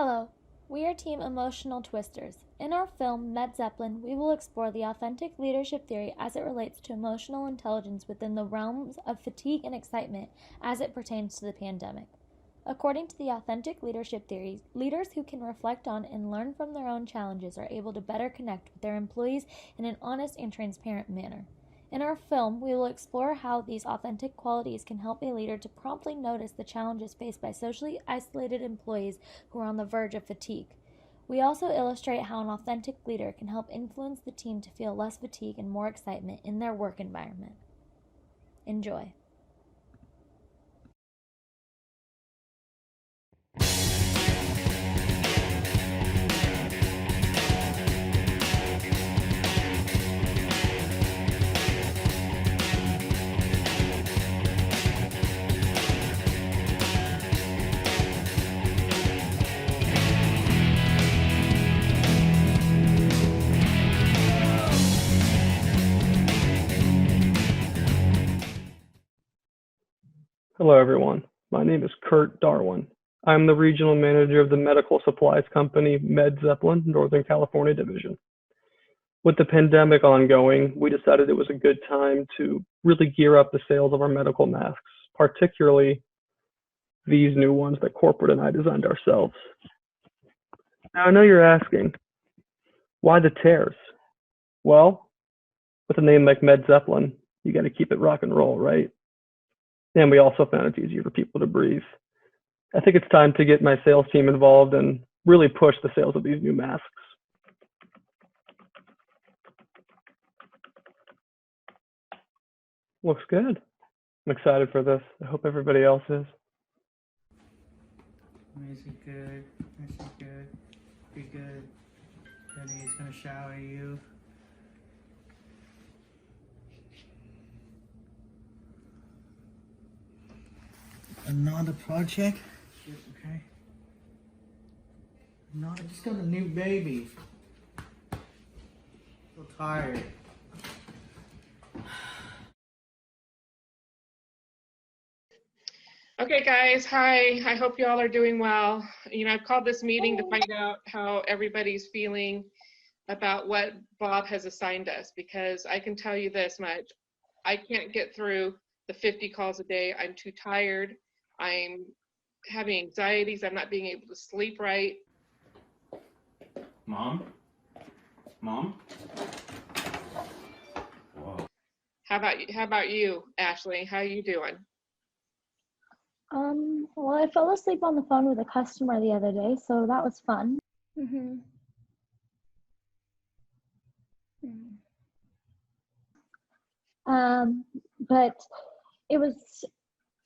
Hello, we are Team Emotional Twisters. In our film, Zeppelin, we will explore the authentic leadership theory as it relates to emotional intelligence within the realms of fatigue and excitement as it pertains to the pandemic. According to the authentic leadership theory, leaders who can reflect on and learn from their own challenges are able to better connect with their employees in an honest and transparent manner. In our film, we will explore how these authentic qualities can help a leader to promptly notice the challenges faced by socially isolated employees who are on the verge of fatigue. We also illustrate how an authentic leader can help influence the team to feel less fatigue and more excitement in their work environment. Enjoy. Hello, everyone. My name is Kurt Darwin. I'm the regional manager of the medical supplies company Zeppelin, Northern California division. With the pandemic ongoing, we decided it was a good time to really gear up the sales of our medical masks, particularly these new ones that corporate and I designed ourselves. Now, I know you're asking, why the tears? Well, with a name like Zeppelin, you got to keep it rock and roll, right? And we also found it's easier for people to breathe. I think it's time to get my sales team involved and really push the sales of these new masks. Looks good. I'm excited for this. I hope everybody else is. Amazing, good. Amazing, good. Be good. Daddy's gonna shower you. Another project. Okay. No, I just got a new baby. So tired. Okay, guys, hi. I hope you all are doing well. I've called this meeting to find out how everybody's feeling about what Bob has assigned us, because I can tell you this much. I can't get through the 50 calls a day. I'm too tired. I'm having anxieties. I'm not being able to sleep right. Mom? Mom? Whoa. How about you, Ashley? How are you doing? Well, I fell asleep on the phone with a customer the other day, so that was fun. But it was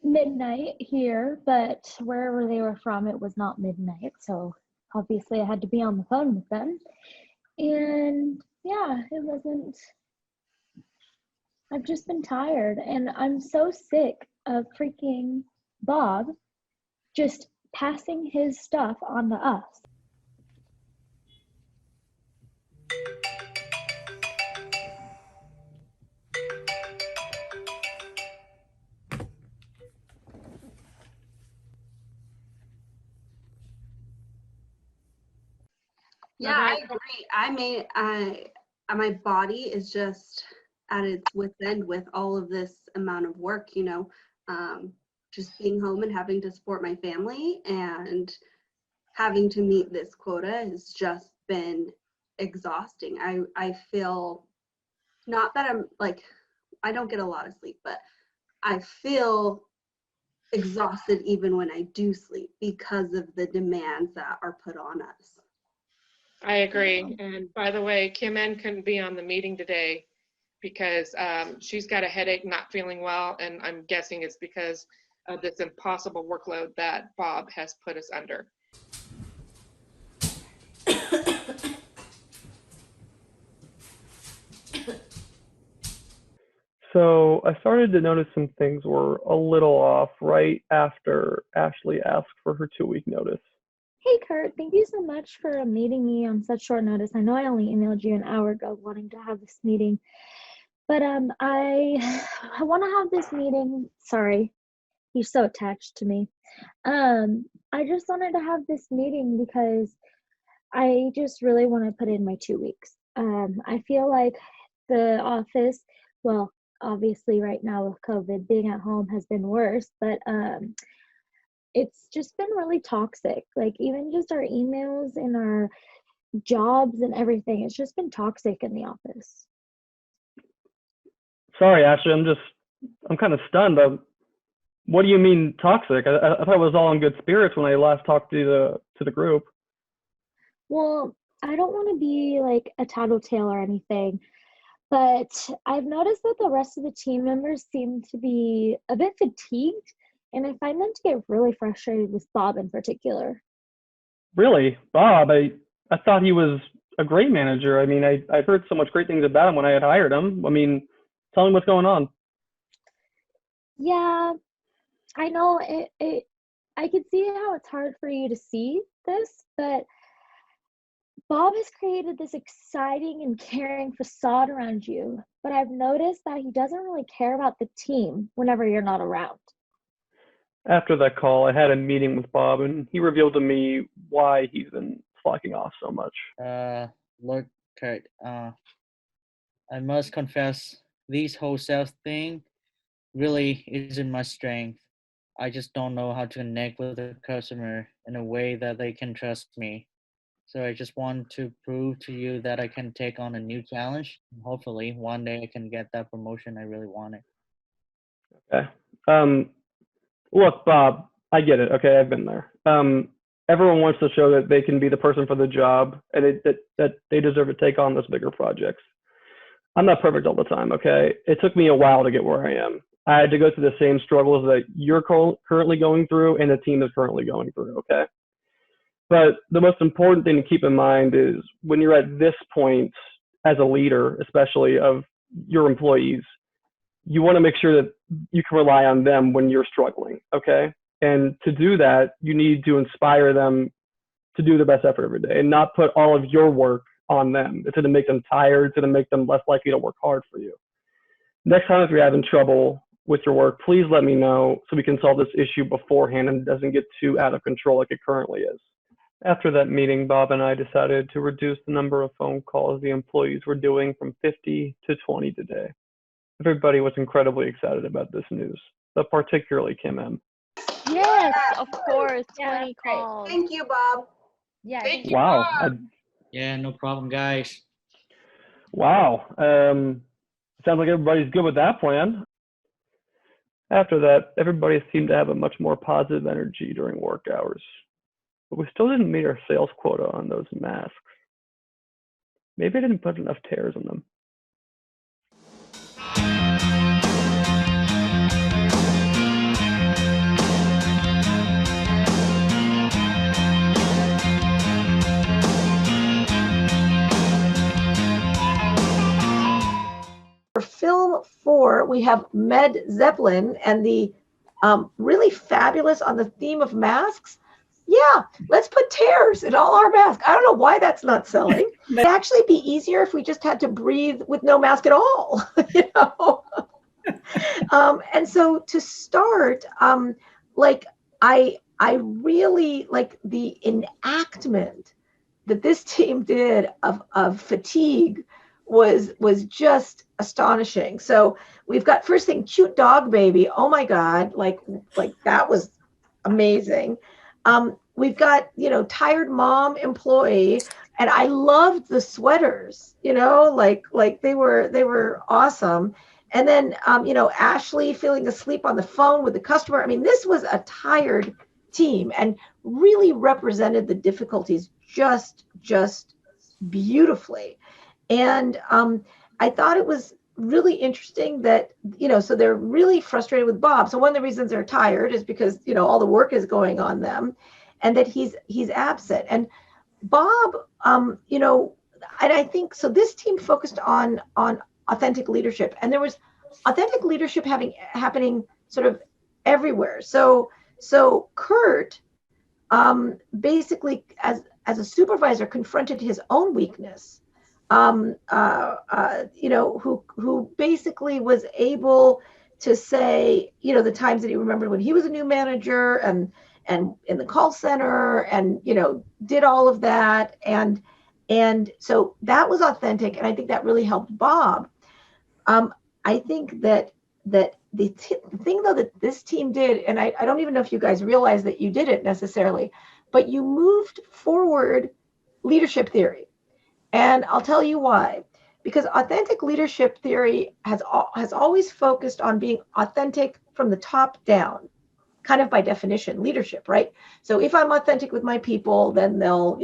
midnight here, but wherever they were from, it was not midnight, so obviously I had to be on the phone with them. And yeah, I've just been tired, and I'm so sick of freaking Bob just passing his stuff on to us. Yeah, I agree. My body is just at its wit's end with all of this amount of work, just being home and having to support my family and having to meet this quota has just been exhausting. I feel, not that I don't get a lot of sleep, but I feel exhausted even when I do sleep because of the demands that are put on us. I agree. And by the way, Kim N couldn't be on the meeting today because she's got a headache, not feeling well, and I'm guessing it's because of this impossible workload that Bob has put us under. So I started to notice some things were a little off right after Ashley asked for her 2-week notice. Hey Kurt, thank you so much for meeting me on such short notice. I know I only emailed you an hour ago wanting to have this meeting, but I want to have this meeting, sorry, He's so attached to me. I just wanted to have this meeting because I just really want to put in my 2 weeks. I feel like the office, well, obviously right now with COVID, being at home has been worse, but it's just been really toxic. Like even just our emails and our jobs and everything, it's just been toxic in the office. Sorry, Ashley, I'm kind of stunned. What do you mean toxic? I thought it was all in good spirits when I last talked to the group. Well, I don't want to be like a tattletale or anything, but I've noticed that the rest of the team members seem to be a bit fatigued, and I find them to get really frustrated with Bob in particular. Really, Bob? I thought he was a great manager. I mean, I've heard so much great things about him when I had hired him. I mean, tell me what's going on. Yeah, I know I can see how it's hard for you to see this, but Bob has created this exciting and caring facade around you, but I've noticed that he doesn't really care about the team whenever you're not around. After that call, I had a meeting with Bob, and he revealed to me why he's been slacking off so much. Look, Kurt, I must confess, these wholesale thing really isn't my strength. I just don't know how to connect with a customer in a way that they can trust me. So I just want to prove to you that I can take on a new challenge. Hopefully, one day I can get that promotion I really wanted. Okay. Look, Bob, I get it. Okay, I've been there. Everyone wants to show that they can be the person for the job and that they deserve to take on those bigger projects. I'm not perfect all the time, okay? It took me a while to get where I am. I had to go through the same struggles that you're currently going through and the team is currently going through, okay? But the most important thing to keep in mind is when you're at this point as a leader, especially of your employees, you want to make sure that you can rely on them when you're struggling, okay? And to do that, you need to inspire them to do their best effort every day and not put all of your work on them. It's going to make them tired. It's going to make them less likely to work hard for you. Next time, if you're having trouble with your work, please let me know so we can solve this issue beforehand and it doesn't get too out of control like it currently is. After that meeting, Bob and I decided to reduce the number of phone calls the employees were doing from 50 to 20 today. Everybody was incredibly excited about this news, but particularly Kim M. Yes, of course. Yeah, 20 calls. Thank you, Bob. Yeah, Thank you, Wow. Bob. Yeah, no problem, guys. Wow. Sounds like everybody's good with that plan. After that, everybody seemed to have a much more positive energy during work hours. But we still didn't meet our sales quota on those masks. Maybe I didn't put enough tears in them. For film 4, we have Zeppelin and the really fabulous on the theme of masks. Yeah, let's put tears in all our masks. I don't know why that's not selling. It'd actually be easier if we just had to breathe with no mask at all, you know? And so to start, like I really like the enactment that this team did of fatigue was just astonishing. So we've got first thing, cute dog baby. Oh my God, like that was amazing. We've got, tired mom employee, and I loved the sweaters, like they were awesome. And then, Ashley feeling asleep on the phone with the customer. I mean, this was a tired team and really represented the difficulties just beautifully. And I thought it was really interesting that, so they're really frustrated with Bob. So one of the reasons they're tired is because, all the work is going on them and that he's absent. And Bob, and I think, so this team focused on authentic leadership, and there was authentic leadership happening sort of everywhere. So Kurt basically as a supervisor confronted his own weakness, who basically was able to say, you know, the times that he remembered when he was a new manager and in the call center and, you know, did all of that. And so that was authentic. And I think that really helped Bob. I think that the thing though that this team did, and I don't even know if you guys realize that you did it necessarily, but you moved forward leadership theory. And I'll tell you why. Because authentic leadership theory has always focused on being authentic from the top down, kind of by definition, leadership, right? So if I'm authentic with my people, then they'll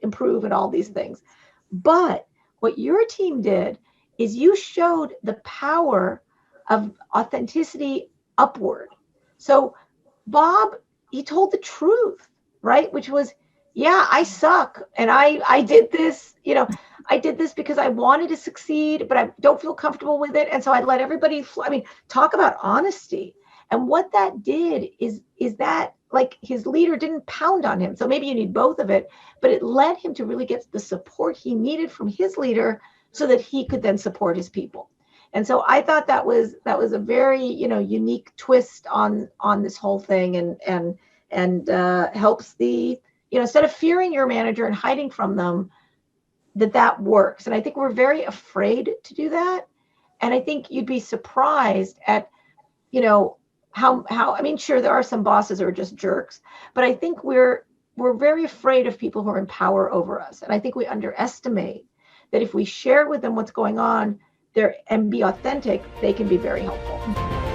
improve and all these things. But what your team did is you showed the power of authenticity upward. So Bob, he told the truth, right? Which was, yeah, I suck. And I did this, you know, I did this because I wanted to succeed, but I don't feel comfortable with it. And so I'd let everybody, talk about honesty. And what that did is that like his leader didn't pound on him. So maybe you need both of it, but it led him to really get the support he needed from his leader so that he could then support his people. And so I thought that was a very, you know, unique twist on this whole thing and helps the, you know, instead of fearing your manager and hiding from them, that works. And I think we're very afraid to do that. And I think you'd be surprised at, you know, how I mean, sure, there are some bosses who are just jerks, but I think we're very afraid of people who are in power over us. And I think we underestimate that if we share with them what's going on there and be authentic, they can be very helpful.